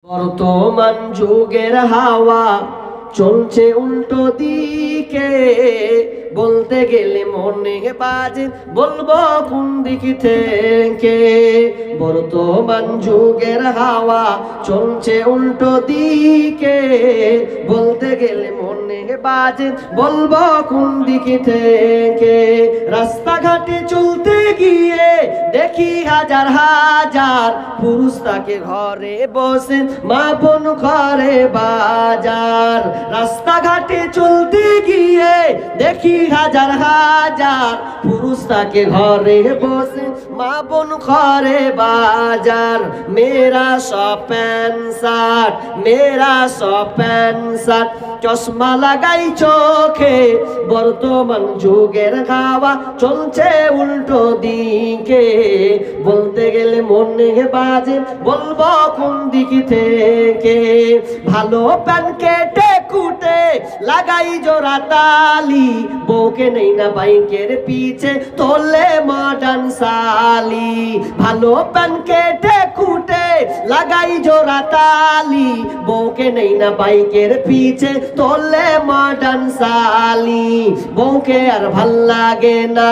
বর্তমান যুগের হাওয়া চলছে উল্টো দিকে, বলতে গেলে মনে বাজে বলবো কোন দিক থেকে। বর্তমান যুগের হাওয়া চলছে উল্টো দিকে, বলতে গেলে মনে বাজে বলবো কোন দিক থেকে। রাস্তাঘাটে চলতে গিয়ে দেখি হাজার হাজার পুরুষ তাকে ঘরে বসে মা বোন করে বাজার। রাস্তাঘাটে চলতে গিয়ে দেখি হাজার হাজার পুরুষ তাকে ঘরে বসে মা বোন করে বাজার। মেরা সব প্যান্ট শার্ট, মেরা সব প্যান্ট শার্ট, চশমা লাগাই চোখে। বর্তমান যুগের হাওয়া চলছে উল্টো দিকে, বলতে গেলে মনে বাজে বলবো কোন দিক থেকে। ভালো প্যান্ট কেটে কুটে লাগাই জোড়া তালি, বউকে নেই না বাইকের পিছে তোলে মডার্ন সালি। ভালো প্যান্ট কেটে কুটে লাগাই জোড়া তালি, বউকে নেই না বাইকের পিছে তোলে মডার্ন সালি। বউকে আর ভাল লাগে না,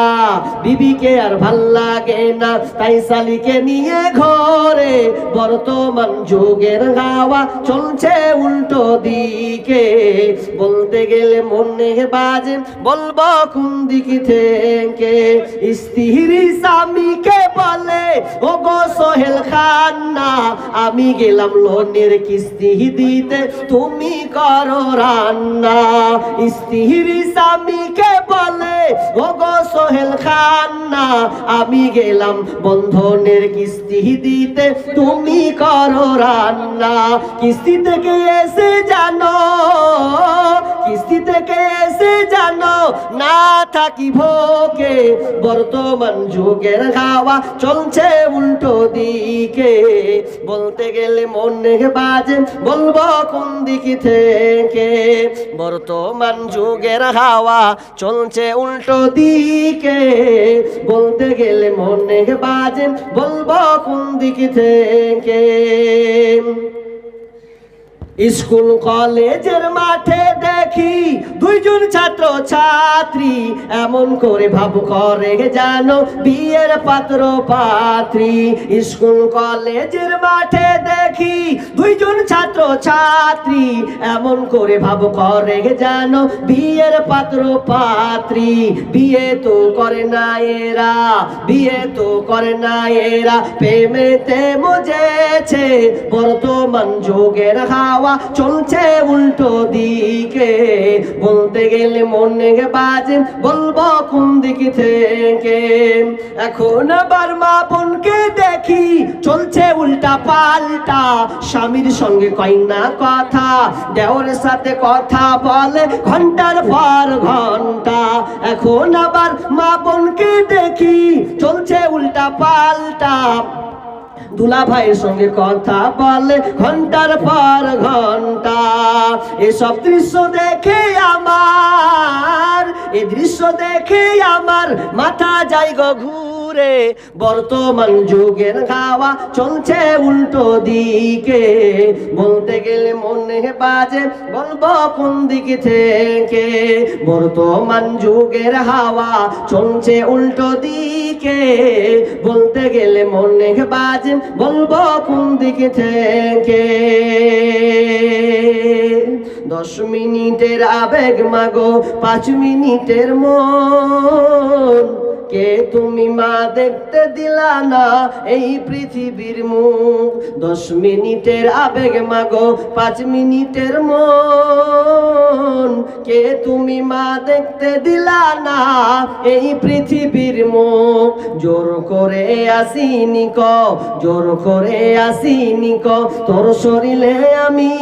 বিবিকে আর ভাল লাগে না, তাই সালিকে নিয়ে ঘরে। বর্তমান যুগের হাওয়া চলছে উল্টো দিকে, বলতে গেলে মনে বাজে বলবো কোন দিক থেকে। স্ত্রী স্বামীকে বলে ও গো সোহেল খান না, আমি গেলাম লোনের কিস্তি দিতে তুমি করো রান্না। স্ত্রী স্বামীকে বলে ও গো সোহেল খান না, আমি গেলাম বন্ধনের কিস্তি দিতে তুমি করো রান্না। কিস্তি থেকে এসে জানো, কিস্তি থেকে এসে জানো না থাকি ভোগে। বর্তমান যুগের হাওয়া চলছে উল্টো দিকে, বলতে গেলে মনে বাজে বলবো কোন দিক থেকে। বর্তমান যুগের হাওয়া চলছে উল্টো দিকে, বলতে গেলে মনে বাজে বলবো কোন দিক থেকে। স্কুল কলেজের মাঠে দেখি দুইজন ছাত্র ছাত্রী, এমন করে ভাব করে জানো বিয়ের পাত্র পাত্রী। স্কুল কলেজের মাঠে দেখি দুইজন ছাত্র ছাত্রী, এমন করে ভাব করে জানো বিয়ের পাত্র পাত্রী। বিয়ে তো করে না এরা, বিয়ে তো করে না এরা, প্রেমেতে মজেছে। বর্তমান যুগের হাওয়া চলছে উল্টো দিকে, বলতে গেলে মনে বাজে বলবো কোন দিক থেকে। এখন আবার মা বোনকে দেখি চলছে উল্টা পাল্টা, স্বামীর সঙ্গে কয় না কথা, দেওরের সাথে কথা বলে ঘন্টার পর ঘন্টা। এখন আবার মা বোনকে দেখি চলছে উল্টা পাল্টা, দুলা ভাইয়ের সঙ্গে কথা বলে ঘন্টার পর ঘন্টা। এসব দৃশ্য দেখে আমার, এই দৃশ্য দেখে আমার মাথা যায় গো ঘুরে। বর্তমান যুগের হাওয়া চলছে উল্টো দিকে, বলতে গেলে মনে বাজে বলবো কোন দিক থেকে। বর্তমান যুগের হাওয়া চলছে উল্টো দিকে, বলতে গেলে মনে বাজে বলবো কোন দিক থেকে। 10 মিনিটের আবেগ মাগো 5 মিনিটের মন, কে তুমি মা দেখতে দিলা না এই পৃথিবীর মুখ। 10 মিনিটের আবেগ মাগো 5 মিনিটের মন, কে তুমি মা দেখতে দিলা না এই পৃথিবীর মুখ। জোর করে আসিনি ক, জোর করে আসিনি ক, তোর শরীরে আমি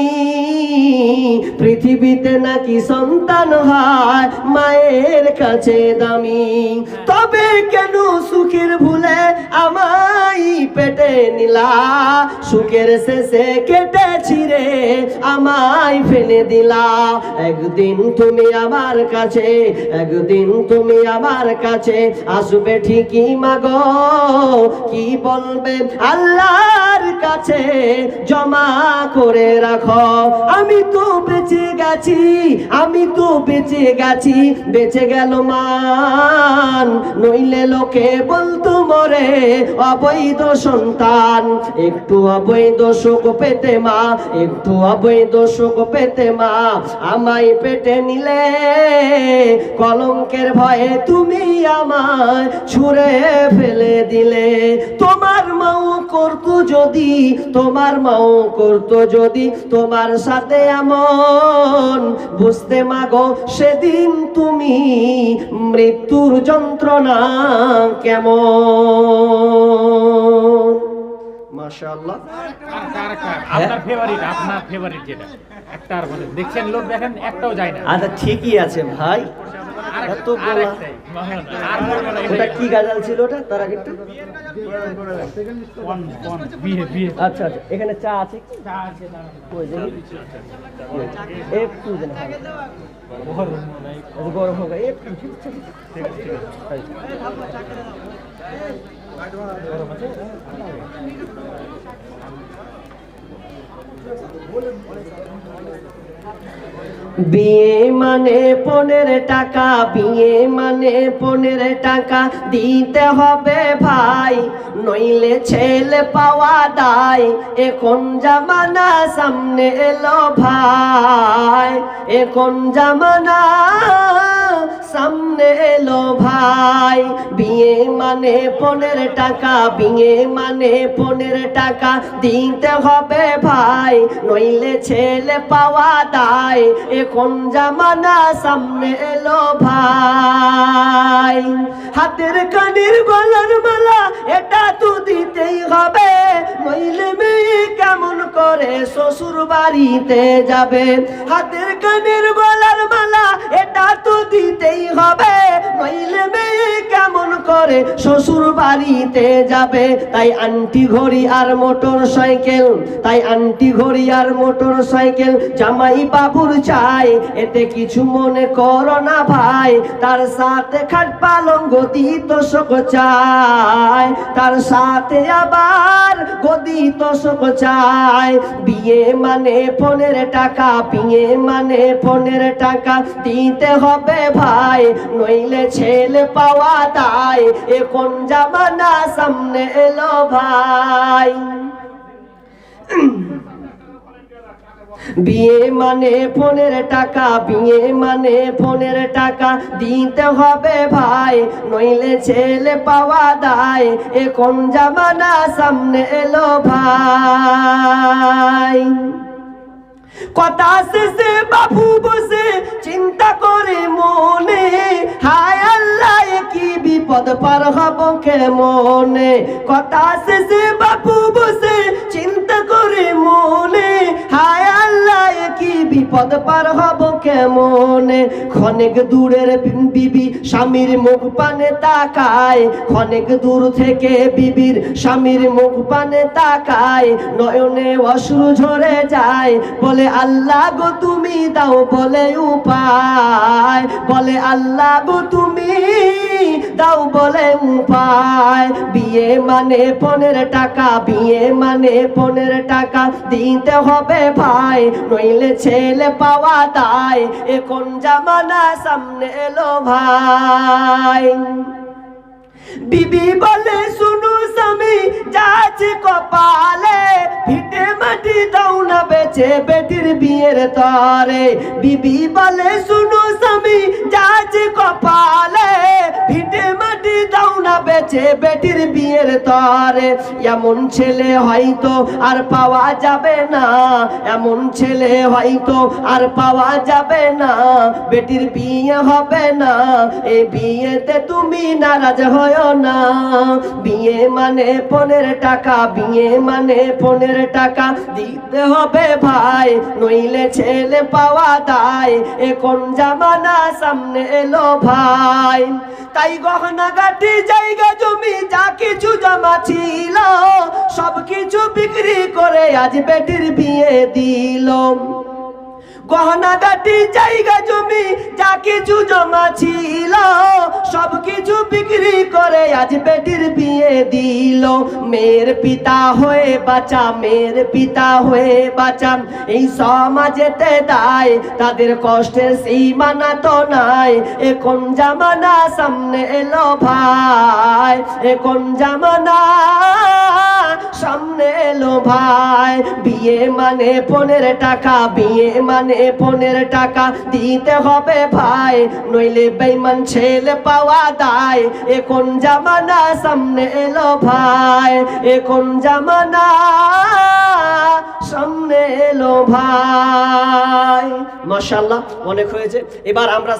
পৃথিবীতে নাকি সন্তান হয় মায়ের কাছে দামি। তবে কেন সুখের ভুলে আমায় পেটে নিলা, সুখের শেষে কেটে ছিঁড়ে আমায় ফেলে দিলা। একদিন তুমি আমার কাছে, একদিন তুমি আমার কাছে আসবে ঠিকই মাগো, কি বলবে আল্লাহর কাছে জমা করে রাখো। আমি তো বেঁচে গেছি, আমি তো বেঁচে গেছি, বেঁচে গেল মান, নইলে লোকে বলতো মরে অবৈধ সন্তান। একটু অবৈধ সুখ পেতে মা, একটু অবৈধ সুখ পেতে মা আমায় পেটে নিলে, কলঙ্কের ভয়ে তুমি আমায় ছুঁড়ে ফেলে দিলে। তোমার মাও করতো যদি, তোমার মাও করতো যদি তোমার সাথে এমন, বুঝতে মাগো সেদিন তুমি মৃত্যুর যন্ত্রণা কেমন। মাশাআল্লাহ। আপনার ফেভারিট, আপনার ফেভারিট যেটা একটা আর বলেন, দেখছেন লোক দেখেন একটাও যায় না। আচ্ছা ঠিকই আছে ভাই, এত বলা। ওটা কি গাজাল ছিল ওটা তার আগেরটা? আচ্ছা আচ্ছা, এখানে চা আছে কি? কই দেখি একটু দেন, গরম হোক একটু। বিয়ে মানে 15 টাকা, বিয়ে মানে 15 টাকা দিতে হবে ভাই, নইলে ছেলে পাওয়া দায়। এখন জামানা সামনে এলো ভাই, এখন জামানা সামনে এলো ভাই। বিয়ে মানে 15 টাকা, বিয়ে মানে 15 টাকা দিতে হবে ভাই, নইলে ছেলে পাওয়া দায়। এখন জামানা সামনে এলো ভাই। হাতের কানের গলার মালা এটা তো দিতেই হবে, নইলে মেয়ে কেমন করে শ্বশুর বাড়িতে যাবে। হাতের কানের গলার মালা এটা তো দিতেই হবে, নইলে মেয়ে কেমন করে শ্বশুর বাড়িতে যাবে। তাই আন্টি ঘড়ি আর মোটর সাইকেল, তাই আন্টি ঘড়ি আর মোটর সাইকেল জামাই বাবুর চাই, এতে কিছু মনে করো না ভাই। তার সাথে খাট পালঙ্গ গদি তোষক চাই, তার সাথে আবার গদি তোষক চাই। বিয়ে মানে 15 টাকা, বিয়ে মানে 15 টাকা দিতে হবে ভাই, নইলে ছেলে পাওয়া দায়। এখন জামানা সামনে এলো ভাই। বিয়ে মানে 15 টাকা, বিয়ে মানে 15 টাকা দিতে হবে ভাই, নইলে ছেলে পাওয়া দায়। এখন জামানা সামনে এলো ভাই। কথা শেষে বাবু বসে চিন্তা করে মনে, হায় আল্লাহ কি বিপদ পার হব কেমনে। কথা শেষে বাবু বসে চিন্তা করে মনে, হায় আল্লাহ কি বিপদ পার হব কেমনে। ক্ষণেক দূরের বিবি স্বামীর মুখ পানে তাকায়, ক্ষণেক দূর থেকে বিবির স্বামীর মুখ পানে তাকায়, নয়নে অশ্রু ঝরে যায়। বলে আল্লাহ গো তুমি দাও বলে উপায়, বলে আল্লাহ গো তুমি দাও বলে উপায়। বিয়ে মানে 15 টাকা, বিয়ে মানে 15 টাকা দিতে হবে ভাই, নইলে ছেলে পাওয়া দায়। এখন জামানা সামনে এলো ভাই। বিবি বলে শুনু স্বামী যাচ্ছে কপালে, ভিটে মাটি দাও না বেচে বেটির বিয়ের তরে। বিবি বলে শুনু স্বামী যাচ্ছে কপালে, ভিটে মাটি দাও না বেচে বেটির বিয়ের তরে। এমন ছেলে হয়তো আর পাওয়া যাবে না, এমন ছেলে হয়তো আর পাওয়া যাবে না, বেটির বিয়ে হবে না। এই বিয়েতে তুমি নারাজ হয় না। বিয়ে মানে 15 টাকা, বিয়ে মানে 15 টাকা দিতে হবে ভাই, নইলে ছেলে পাওয়া দায়। এখন জামানা সামনে এলো ভাই। তাই গহনা গহনাগাটি জায়গা জমি যা কিছু জমা ছিল সব কিছু বিক্রি করে আজ বেটির বিয়ে দিল। গহনাগাটি জায়গা জমি যা কিছু জমা ছিল সব কিছু বিক্রি করে আজ বেটির বিয়ে দিল। মেয়ের পিতা হয়ে বাঁচা, মেয়ের পিতা হয়ে বাঁচা, এই সমাজেতে দায়, তাদের কষ্টের সীমানা তো নাই। এ কোন জামানা সামনে এলো ভাই, এ কোন জামানা সামনে এলো ভাই। বিয়ে মানে 15 টাকা, বিয়ে মানে 15 টাকা দিতে হবে ভাই, নইলে বেঈমান ছেলে পাওয়া দায়। এ কোন জামানা সামনে এলো ভাই, এ কোন জামানা সামনে এলো ভাই। মাশাআল্লাহ, অনেক হয়েছে, এবার আমরা